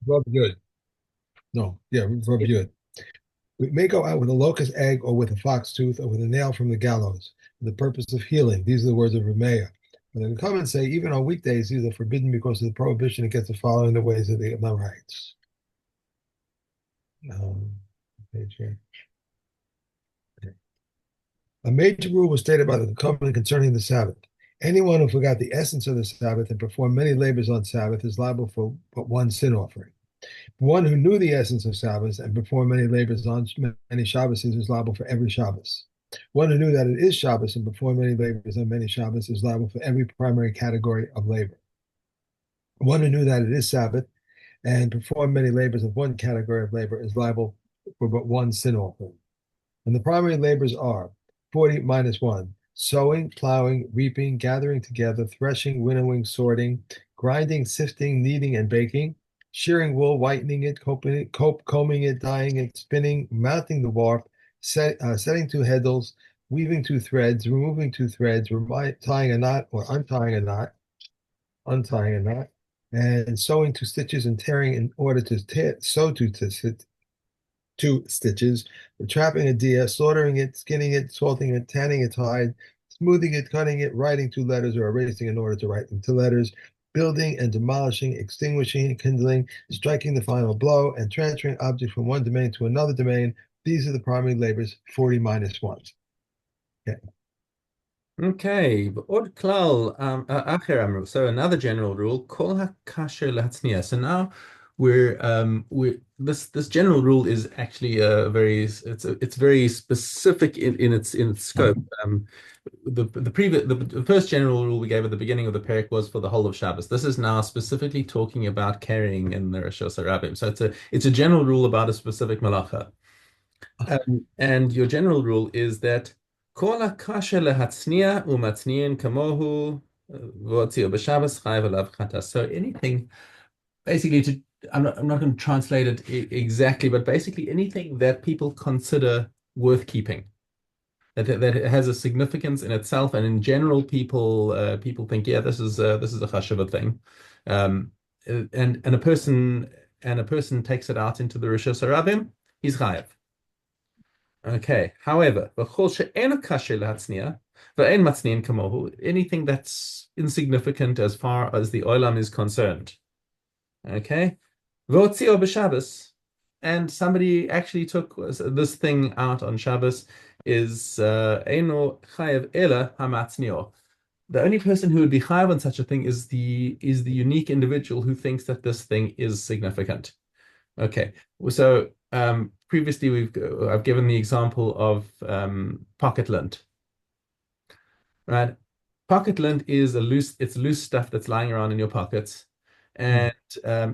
Verb good. No, yeah, verb good. We may go out with a locust egg or with a fox tooth or with a nail from the gallows for the purpose of healing. These are the words of Ramea. But they come and say, even on weekdays, these are forbidden because of the prohibition against the following the ways of the Amorites. Page here. A major rule was stated by the covenant concerning the Sabbath. Anyone who forgot the essence of the Sabbath and performed many labors on Sabbath is liable for but one sin offering. One who knew the essence of Shabbos and performed many labors on many Shabbos is liable for every Shabbos. One who knew that it is Shabbos and performed many labors on many Shabbos is liable for every primary category of labor. One who knew that it is Sabbath and performed many labors of one category of labor is liable for but one sin offering. And the primary labors are 40 minus 1, sowing, plowing, reaping, gathering together, threshing, winnowing, sorting, grinding, sifting, kneading, and baking, shearing wool, whitening it, combing it, dyeing it, spinning, mounting the warp, setting two heddles, weaving two threads, removing two threads, tying a knot or untying a knot, and sewing two stitches and tearing in order to sew two stitches, trapping a deer, slaughtering it, skinning it, salting it, tanning its hide, smoothing it, cutting it, writing two letters or erasing in order to write them two letters, building and demolishing, extinguishing and kindling, striking the final blow, and transferring objects from one domain to another domain. These are the primary labors, 40 minus 1. Okay. Okay, עוד כלל אחר אמרו. So another general rule, כל הקשר להצניע. So now we're this general rule is actually a very it's very specific in its scope. The first general rule we gave at the beginning of the parak was for the whole of Shabbos. This is now specifically talking about carrying in the Rosh Hashanah. So it's a general rule about a specific malacha. And your general rule is that כל הקשה להצניע ומצניעין כמוהו והוציאו בשבס חייב עליו חטא. So anything, basically, I'm not going to translate it exactly, but basically anything that people consider worth keeping, that has a significance in itself, and in general, people think, yeah, this is a chashuva thing, and a person takes it out into the Rishos Harabim, he's chayav. Okay. However, anything that's insignificant as far as the olam is concerned. Okay. And somebody actually took this thing out on Shabbos is Eino Chayev Ela Hamatzniyo. The only person who would be chayav on such a thing is the unique individual who thinks that this thing is significant. Okay. So previously I've given the example of pocket lint, right? Pocket lint is it's loose stuff that's lying around in your pockets, and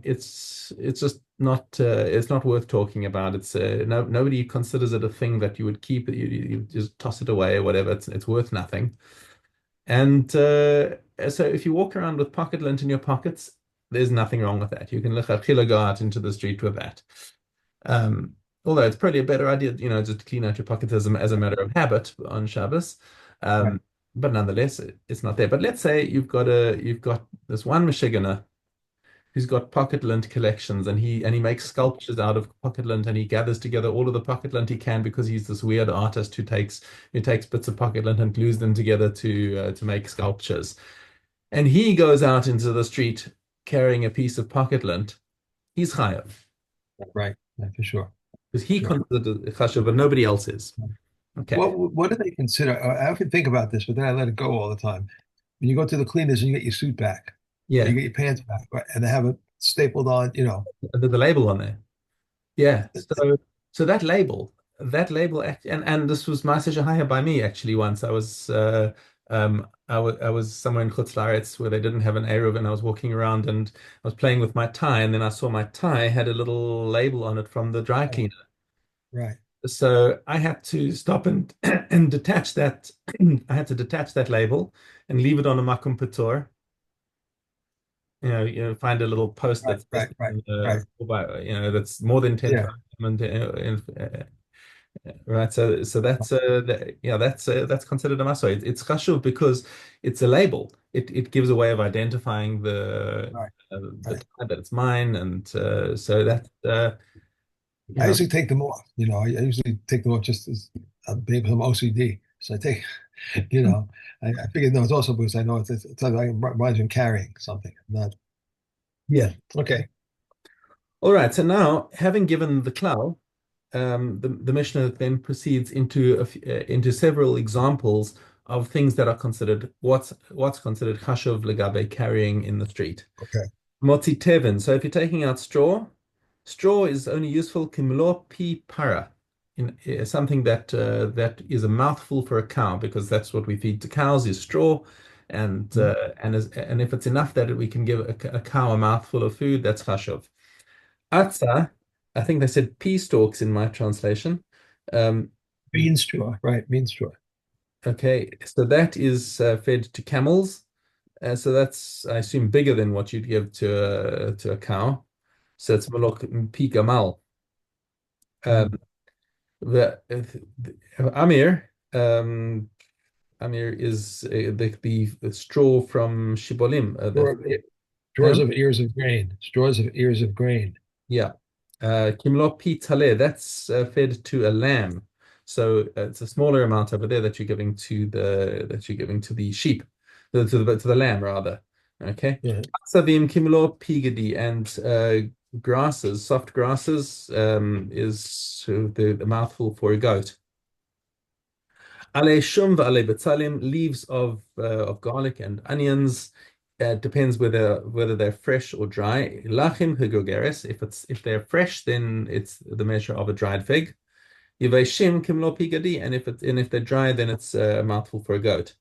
it's just not it's not worth talking about. It's nobody considers it a thing that you would keep. You just toss it away or whatever. It's worth nothing. And so if you walk around with pocket lint in your pockets, there's nothing wrong with that. You can go out into the street with that. Although it's probably a better idea, just to clean out your pockets as a matter of habit on Shabbos. Right. But nonetheless, it's not there. But let's say you've got this one Michiganer who's got pocket lint collections, and he makes sculptures out of pocket lint, and he gathers together all of the pocket lint he can because he's this weird artist who takes bits of pocket lint and glues them together to make sculptures. And he goes out into the street carrying a piece of pocket lint. He's chayav. Right. Yeah, for sure. Because he Sure. considered it chashuv, but nobody else is. Okay. What do they consider? I often think about this, but then I let it go all the time. When you go to the cleaners and you get your suit back, or Yeah. you get your pants back, right, and they have it stapled on. The label on there. Yeah. So that label and this was Ma'aseh Shahaya by me actually once. I was somewhere in Chutz La'aretz where they didn't have an Eruv, and I was walking around and I was playing with my tie, and then I saw my tie had a little label on it from the dry cleaner. Right. So I had to stop and and detach that. I had to detach that label and leave it on a makom patur. Find a little post Right. that's Right. Right. Right. that's more than 10 Yeah. times. Right, so that's yeah, that's considered a masor. It's chashuv because it's a label. It gives a way of identifying Right, the right. time that it's mine, and so that you I know, usually take them off. I usually take them off just as maybe some OCD. So I take, I figured no, it's also because I know it's like reminds me of carrying something. Not yeah. okay. All right, so now having given the klal, the Mishnah then proceeds into several examples of things that are considered what's considered chashuv legabe carrying in the street. Okay. Motzi tevin. So if you're taking out straw, straw is only useful kimlo pi para, in something that is a mouthful for a cow because that's what we feed to cows is straw, Mhm. and if it's enough that we can give a cow a mouthful of food, that's chashuv. Atzah, I think they said pea stalks in my translation. Um, Bean straw, right? Bean straw. okay, so that is fed to camels. So that's, I assume, bigger than what you'd give to a cow. So it's malok pi gamal. Um, Mm. the Amir, Amir is the straw from shibolim. Straw, straws Um, of ears of grain. Straws of ears of grain. yeah. Kimlo pi taleh, that's fed to a lamb. So it's a smaller amount over there that you're giving to the sheep, to the lamb rather. Okay. Yeah. Savim kimlo pigadi and grasses, soft grasses, is sort of the mouthful for a goat. Ale shum v'ale betzalim, leaves of garlic and onions. Depends whether they're fresh or dry. Lachim higogeres. If they're fresh, then it's the measure of a dried fig. Yivashim kimlo pigadi, and if they're dry, then it's a mouthful for a goat.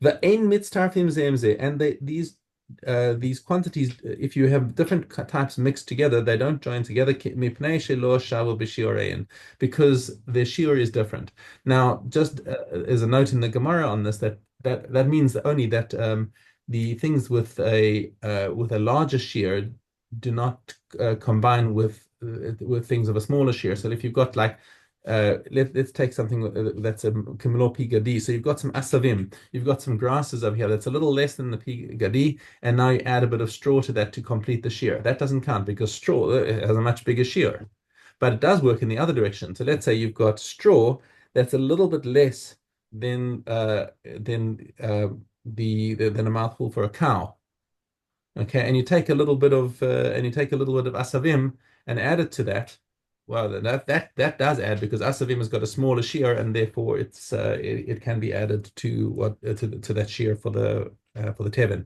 The ein mitztarfim zemze, and these quantities, if you have different types mixed together, they don't join together mipnei shelo shavu b'shiorein, because their shiur is different. Now, just as a note in the Gemara on this, that means only that the things with a larger shear do not combine with things of a smaller shear. So if you've got like let's take something that's a Kimlo Pigadi. So you've got some asavim, you've got some grasses over here that's a little less than the Pigadi, and now you add a bit of straw to that to complete the shear. That doesn't count because straw has a much bigger shear, but it does work in the other direction. So let's say you've got straw that's a little bit less than than a mouthful for a cow. Okay, and you take a little bit of asavim and add it to that. Well, then that does add because asavim has got a smaller shear, and therefore it can be added to to that shear for the tevin. To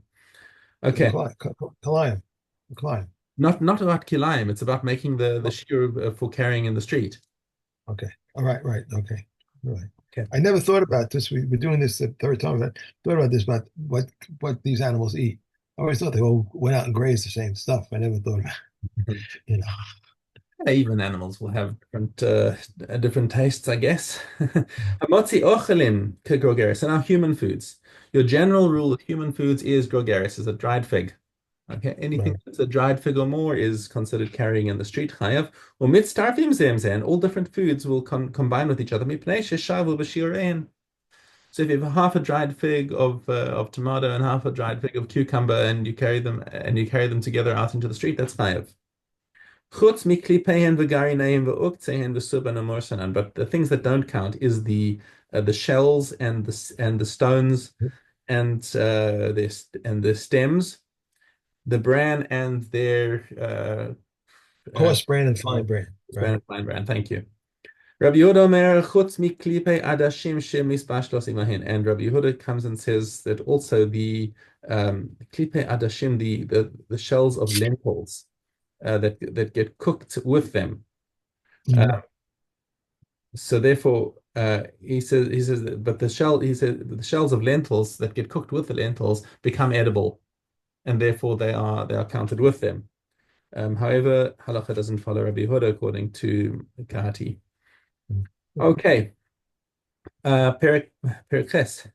the Okay, Kalayim. Kalayim. not about kilayim. It's about making the shear for carrying in the street. Okay. All right. Right. Okay. All right. Okay. I never thought about this. We're doing this the third time. I thought about this about what these animals eat. I always thought they all went out and grazed the same stuff. I never thought about, you know. Even animals will have different tastes, I guess. Hamotzi ochelim kegrogeris, and our human foods. Your general rule of human foods is grogeris, is a dried fig. Okay, anything Right. that's a dried fig or more is considered carrying in the street. Chayav. Or mitztarfim zemzen. All different foods will combine with each other. Mipnei sheshavu b'shiurein. So if you have half a dried fig of tomato and half a dried fig of cucumber, and you carry them together out into the street, that's chayav. Chutz miklipehen v'garineim v'uktzehen v'suban umorsanan. But the things that don't count is the shells and the stones and the stems, the bran and their Coarse bran and fine bran. bran Right. and fine bran. Thank you. Rabbi Yehuda Omer chutz miklipe adashim shemisbashlos imahin. And Rabbi Yehuda comes and says that also the klipe adashim, the shells of lentils that get cooked with them. Mhm. So therefore, he says, but he says the shells of lentils that get cooked with the lentils become edible, and therefore they are counted with them. However, halacha doesn't follow Rabbi Yehuda according to Kahati. Okay, Perek Ches.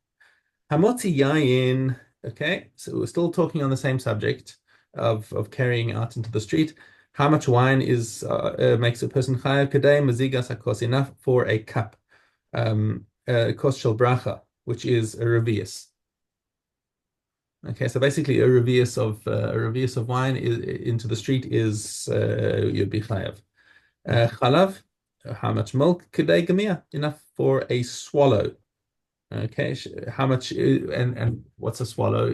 Hamotzi yayin. Okay, so we're still talking on the same subject of carrying out into the street. How much wine is makes a person chayav kadei mazigas hakos, enough for a cup, kos shel bracha, which is a revius. Okay, so basically a revius of wine into the street is you'd be chayav. Chalav, how much milk? Kadei gamia, enough for a swallow. Okay, how much and what's a swallow?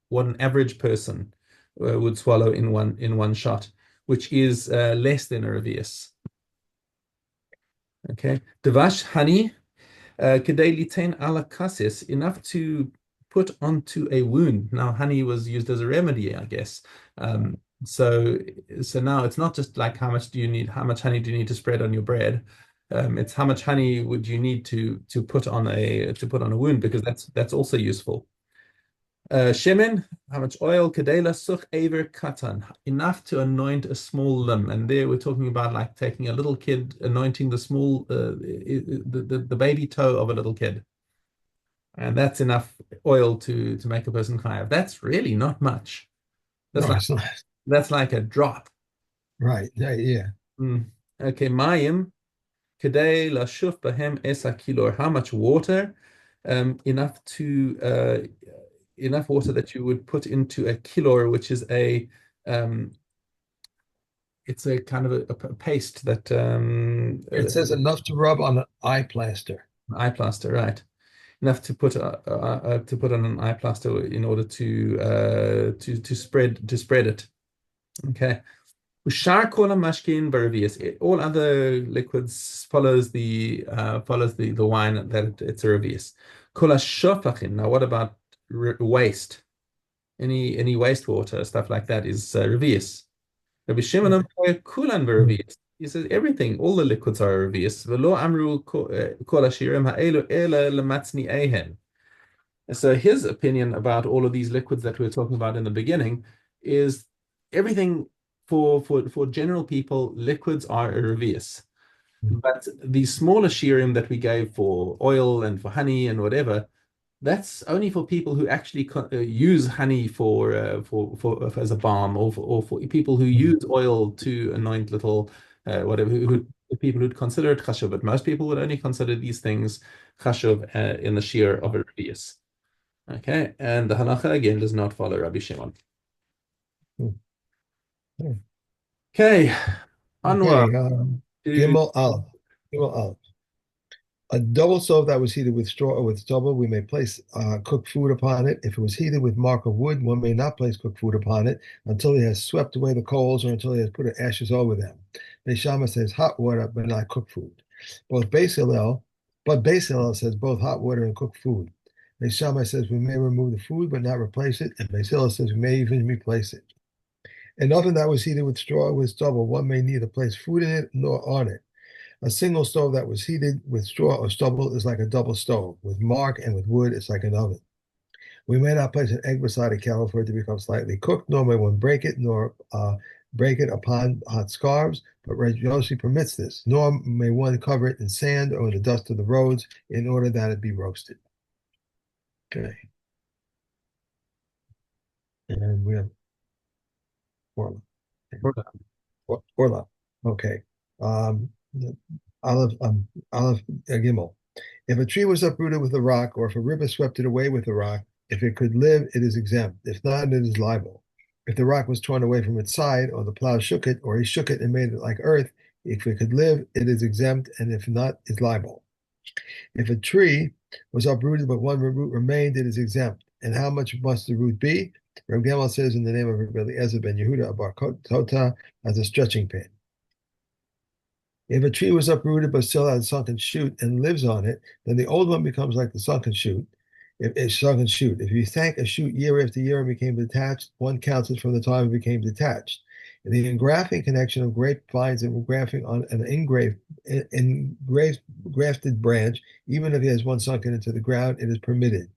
What an average person would swallow in one shot, which is less than a revius. Okay, devash honey, kedei litain ala kasis, enough to put onto a wound. Now, honey was used as a remedy, I guess. So so now it's not just like how much do you need, how much honey do you need to spread on your bread. It's how much honey would you need to put on a wound, because that's also useful. Shemen, how much oil? Kadela such aver katan, enough to anoint a small limb. And there we're talking about like taking a little kid, anointing the small, the baby toe of a little kid, and that's enough oil to make a person chayav. That's really not much. That's No, like it's not. that's like a drop. Right. Yeah. Yeah. Mm. Okay, mayim kedei lashuf bahem esa kilor. How much water? Enough water that you would put into a kilor, which is um, it's a kind of a paste that It says enough to rub on an eye plaster. eye plaster, right? Enough to put on an eye plaster in order to spread it. Okay. Ushar kolam mashkin baravias. All other liquids follows the wine that it's a revius. Kola shofachin. Now, what about waste? Any wastewater stuff like that is revius. Rabbi Shimon kulan baravias. He says everything, all the liquids are revius. V'lo amru kol hashirim ha'elu ela lematzni ehen. So his opinion about all of these liquids that we were talking about in the beginning is everything for general people, liquids are a revius. But the smaller shirim that we gave for oil and for honey and whatever, that's only for people who actually use honey for as a balm, or for people who use oil to anoint little whatever. People who'd consider it chashuv, but most people would only consider these things chashuv in the shear of a revius. Okay, and the halacha again does not follow Rabbi Shimon. Okay, Anwar. Okay. Gimel Aleph. Gimel Aleph. A double stove that was heated with straw or with stubble, we may place cooked food upon it. If it was heated with mark of wood, one may not place cooked food upon it until he has swept away the coals or until he has put ashes over them. Beis Shammai says hot water, but not cooked food. But Beis Hillel says both hot water and cooked food. Beis Shammai says we may remove the food but not replace it, and Beis Hillel says we may even replace it. An oven that was heated with straw or with stubble, one may neither place food in it nor on it. A single stove that was heated with straw or stubble is like a double stove. With mark and with wood, it's like an oven. We may not place an egg beside a kettle for it to become slightly cooked, nor may one break it, nor break it upon hot scarves, but Rashi permits this. Nor may one cover it in sand or in the dust of the roads in order that it be roasted. Okay. And we have Orla. Orla. Okay. Aleph Gimel. If a tree was uprooted with a rock, or if a river swept it away with a rock, if it could live, it is exempt. If not, it is liable. If the rock was torn away from its side, or the plow shook it, or he shook it and made it like earth, if it could live, it is exempt, and if not, it's liable. If a tree was uprooted but one root remained, it is exempt. And how much must the root be? Reb Gamel says in the name of Rabbi Eliezer ben Yehuda Bar Kota as a stretching pin. If a tree was uprooted but still has a sunken shoot and lives on it, then the old one becomes like the sunken shoot. If you thank a shoot year after year and became detached, one counts it from the time it became detached. In the engrafting connection of grapevines and grafting on an grafted branch, even if he has one sunken into the ground, it is permitted.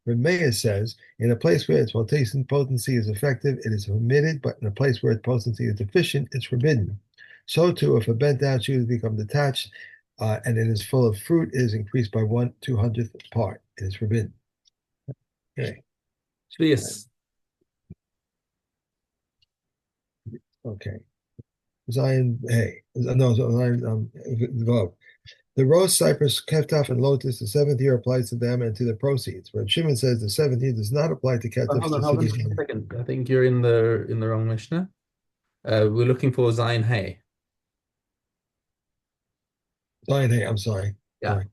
Rameya says, in a place where its potency is effective, it is permitted, but in a place where its potency is deficient, it's forbidden. So too, if a bent down shoot has become detached and it is full of fruit, it is increased by 1/200th part. It is forbidden. Okay. Yes. Okay. Zion Hay. No, Zion Vav. The rose, cypress, keftaf, and lotus, the seventh year applies to them and to the proceeds. Reb Shimon says the seventh year does not apply to keftaf, Hold on a second. I think you're in the wrong Mishnah. We're looking for Zion Hay. Zion Hay. I'm sorry. Yeah. Sorry.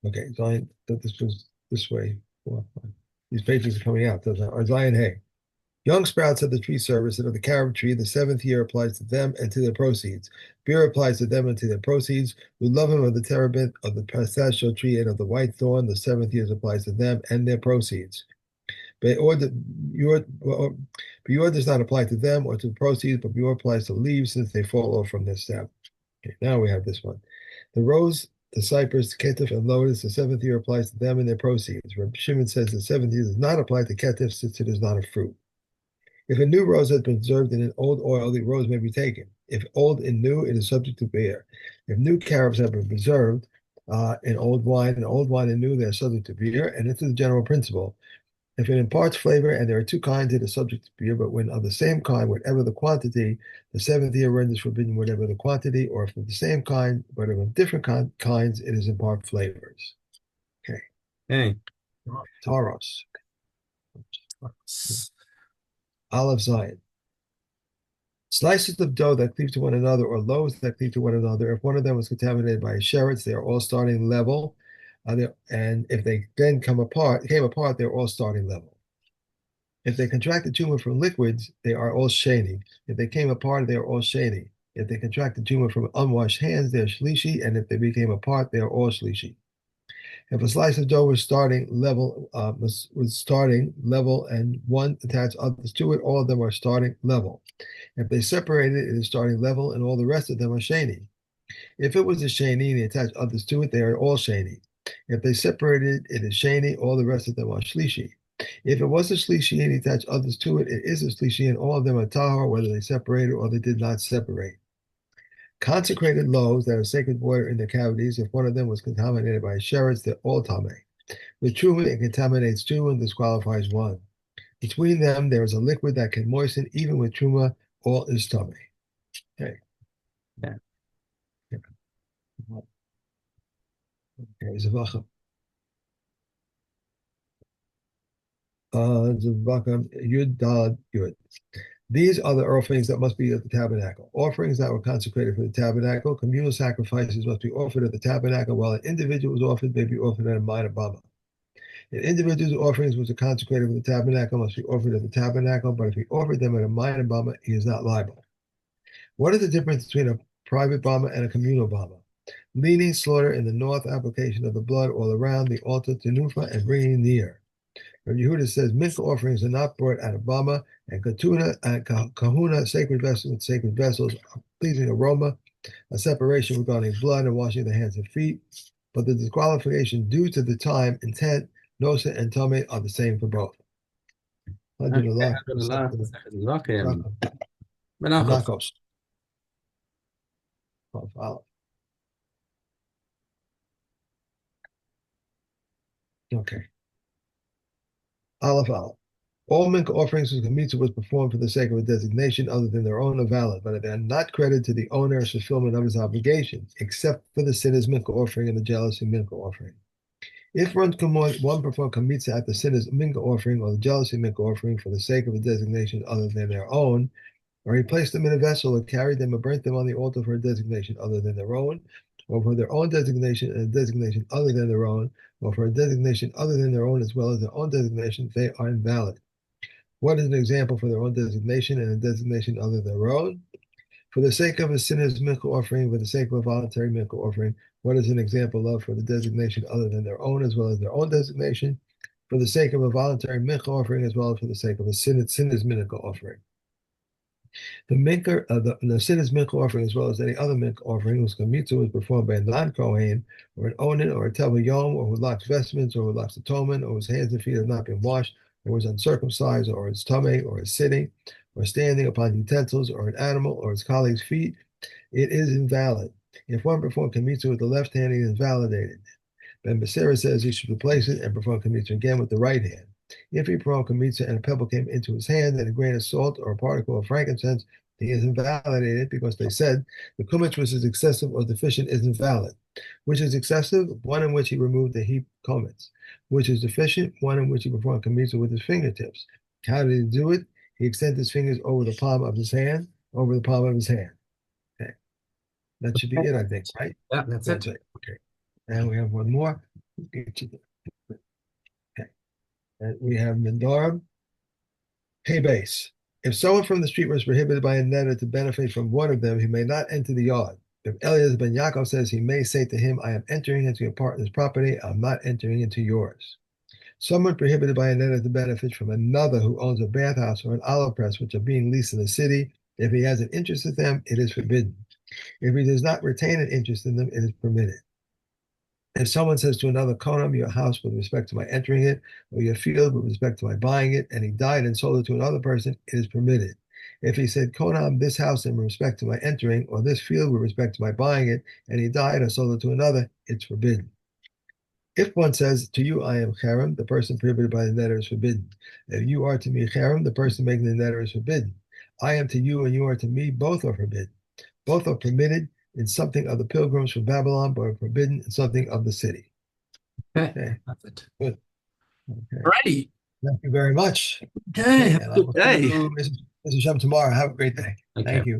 Okay, Zion. This was this way. Well, these pages are coming out, doesn't it? Or Zion Hay. Young sprouts of the tree service and of the carob tree, the seventh year applies to them and to their proceeds. Beer applies to them and to their proceeds. Lulavim of the terebinth of the pistachio tree and of the white thorn, the seventh year applies to them and their proceeds. Beor does not apply to them or to the proceeds, but Beor applies to leaves since they fall off from their stem. Okay, now we have this one. The rose, the cypress, ketef, and lotus, the seventh year applies to them and their proceeds. Reb Shimon says the seventh year does not apply to ketef since it is not a fruit. If a new rose has been preserved in an old oil, the rose may be taken. If old and new, it is subject to beer. If new carobs have been preserved in old wine and new, they are subject to beer. And this is the general principle. If it imparts flavor, and there are two kinds, it is subject to beer, but when of the same kind, whatever the quantity, the seventh year renders forbidden whatever the quantity, or if of the same kind, but of different kinds, it is impart flavors. Okay. Hey. Taros. Olive Zion. Slices of dough that cleave to one another or loaves that cleave to one another, if one of them was contaminated by a sheretz, they are all starting level. And if they then came apart, they're all starting level. If they contracted tumor from liquids, they are all sheni. If they came apart, they are all sheni. If they contracted tumor from unwashed hands, they are shlishi. And if they became apart, they are all shlishi. If a slice of dough was starting level, and one attached others to it, all of them are starting level. If they separated, it is starting level, and all the rest of them are sheni. If it was a sheni and they attached others to it, they are all sheni. If they separated, it is sheni, all the rest of them are shlishi. If it was a shlishi and he attached others to it, it is a shlishi, and all of them are tahor, whether they separated or they did not separate. Consecrated loaves that have sacred water in their cavities, if one of them was contaminated by a sheretz, they're all tameh. With truma, it contaminates two and disqualifies one. Between them, there is a liquid that can moisten. Even with truma, all is tameh. Okay. Yeah. Okay, Zavachim. Zavachim, Yud Dad Yud. These are the offerings that must be at the tabernacle. Offerings that were consecrated for the tabernacle. Communal sacrifices must be offered at the tabernacle, while an individual's offered may be offered at a minor bama. An individual's offerings which are consecrated for the tabernacle must be offered at the tabernacle, but if he offered them at a minor bama, he is not liable. What is the difference between a private bama and a communal bama? Leaning, slaughter in the north, application of the blood all around the altar, tenufa, and bringing near. Rabbi Yehuda says mincha offerings are not brought at a bama, and kahuna, sacred vessels with sacred vessels, a pleasing aroma, a separation regarding blood and washing the hands and feet. But the disqualification due to the time, intent, nosa, and tummy are the same for both. Menachos. Okay. Aleph. All mincha offerings whose mitzvah was performed for the sake of a designation other than their own are valid, but they are not credited to the owner as fulfillment of his obligations, except for the sinner's mincha offering and the jealousy mincha offering. If one performed kamitza at the sinner's mincha offering or the jealousy mincha offering for the sake of a designation other than their own, or he placed them in a vessel or carried them or burnt them on the altar for a designation other than their own, or for their own designation and a designation other than their own, or for a designation other than their own as well as their own designation, they are invalid. What is an example for their own designation and a designation other than their own? For the sake of a sinner's mincha offering, for the sake of a voluntary mincha offering, what is an example of for the designation other than their own as well as their own designation? For the sake of a voluntary mincha offering as well as for the sake of a sinner's mincha offering. The sinner's mincha offering, as well as any other mincha offering, whose mitzvah was performed by a non-kohen, or an onan, or a tevel yom, or who locks vestments, or who locks atonement, or whose hands and feet have not been washed, or was uncircumcised, or is tameh, or is sitting, or standing upon utensils, or an animal, or his colleague's feet, it is invalid. If one performed mitzvah with the left hand, he is invalidated. Ben Becerra says he should replace it and perform mitzvah again with the right hand. If he performed Kmitza and a pebble came into his hand and a grain of salt or a particle of frankincense, he is invalidated because they said the kumich which is excessive or deficient is invalid. Which is excessive? One in which he removed the heap kumich. Which is deficient? One in which he performed Kmitza with his fingertips. How did he do it? He extended his fingers over the palm of his hand, over the palm of his hand. Okay. That should be it, I think, right? Yeah, that's That's it. it. Okay. And we have one more. Okay. And we have Mindarim. Hey, base. If someone from the street was prohibited by a netter to benefit from one of them, he may not enter the yard. If Elias ben Yaakov says he may say to him, I am entering into your partner's property, I'm not entering into yours. Someone prohibited by a netter to benefit from another who owns a bathhouse or an olive press which are being leased in the city, if he has an interest in them, it is forbidden. If he does not retain an interest in them, it is permitted. If someone says to another, Konam, your house with respect to my entering it, or your field with respect to my buying it, and he died and sold it to another person, it is permitted. If he said, Konam, this house in respect to my entering, or this field with respect to my buying it, and he died or sold it to another, it's forbidden. If one says, to you I am cherem, the person prohibited by the netter is forbidden. If you are to me cherem, the person making the netter is forbidden. I am to you and you are to me, both are forbidden. Both are permitted in something of the pilgrims from Babylon, but are forbidden in something of the city. Okay, Okay, that's it. good. Okay, Righty. thank you very much. Okay, Okay, have and a I good will see day. you, Mr. Shem, tomorrow. Have a great day. Okay. Thank you.